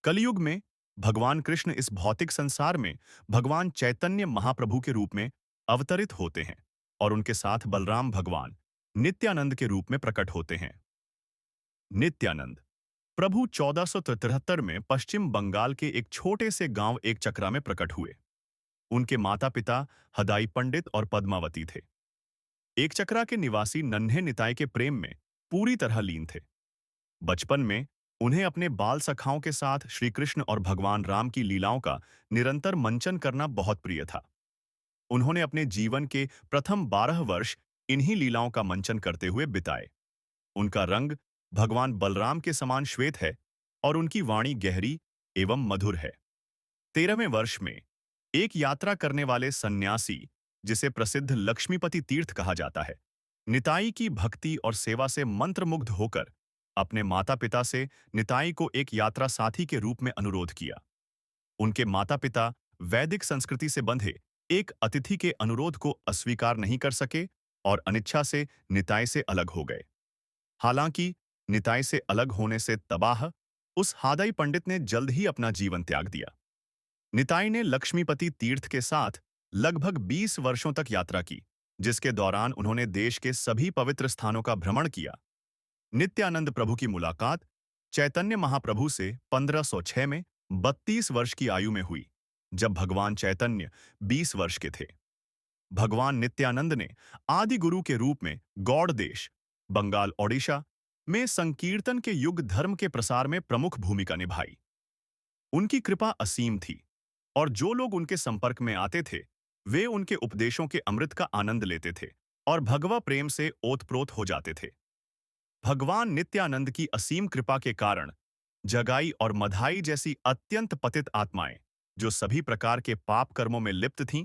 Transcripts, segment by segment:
कलयुग में भगवान कृष्ण इस भौतिक संसार में भगवान चैतन्य महाप्रभु के रूप में अवतरित होते हैं और उनके साथ बलराम भगवान नित्यानंद के रूप में प्रकट होते हैं। नित्यानंद प्रभु 1473 में पश्चिम बंगाल के एक छोटे से गांव एक चक्रा में प्रकट हुए। उनके माता पिता हदाई पंडित और पद्मावती थे। एक चक्रा के निवासी नन्हे निताई के प्रेम में पूरी तरह लीन थे। बचपन में उन्हें अपने बाल सखाओं के साथ श्री कृष्ण और भगवान राम की लीलाओं का निरंतर मंचन करना बहुत प्रिय था। उन्होंने अपने जीवन के प्रथम 12 वर्ष इन्हीं लीलाओं का मंचन करते हुए बिताए। उनका रंग भगवान बलराम के समान श्वेत है और उनकी वाणी गहरी एवं मधुर है। 13वें वर्ष में एक यात्रा करने वाले सन्यासी, जिसे प्रसिद्ध लक्ष्मीपति तीर्थ कहा जाता है, निताई की भक्ति और सेवा से मंत्रमुग्ध होकर अपने माता पिता से निताई को एक यात्रा साथी के रूप में अनुरोध किया। उनके माता पिता वैदिक संस्कृति से बंधे एक अतिथि के अनुरोध को अस्वीकार नहीं कर सके और अनिच्छा से निताई से अलग हो गए। हालांकि निताई से अलग होने से तबाह उस हादाई पंडित ने जल्द ही अपना जीवन त्याग दिया। निताई ने लक्ष्मीपति तीर्थ के साथ लगभग 20 वर्षों तक यात्रा की, जिसके दौरान उन्होंने देश के सभी पवित्र स्थानों का भ्रमण किया। नित्यानंद प्रभु की मुलाकात चैतन्य महाप्रभु से 1506 में 32 वर्ष की आयु में हुई, जब भगवान चैतन्य 20 वर्ष के थे। भगवान नित्यानंद ने आदि गुरु के रूप में गौड़ देश, बंगाल ओडिशा में संकीर्तन के युग धर्म के प्रसार में प्रमुख भूमिका निभाई। उनकी कृपा असीम थी और जो लोग उनके संपर्क में आते थे, वे उनके उपदेशों के अमृत का आनंद लेते थे और भगवा प्रेम से ओतप्रोत हो जाते थे। भगवान नित्यानंद की असीम कृपा के कारण जगाई और मधाई जैसी अत्यंत पतित आत्माएं, जो सभी प्रकार के पाप कर्मों में लिप्त थीं,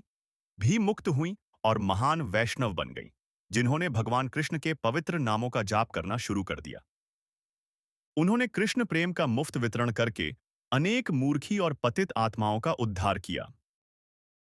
भी मुक्त हुईं और महान वैष्णव बन गईं, जिन्होंने भगवान कृष्ण के पवित्र नामों का जाप करना शुरू कर दिया। उन्होंने कृष्ण प्रेम का मुफ्त वितरण करके अनेक मूर्खी और पतित आत्माओं का उद्धार किया।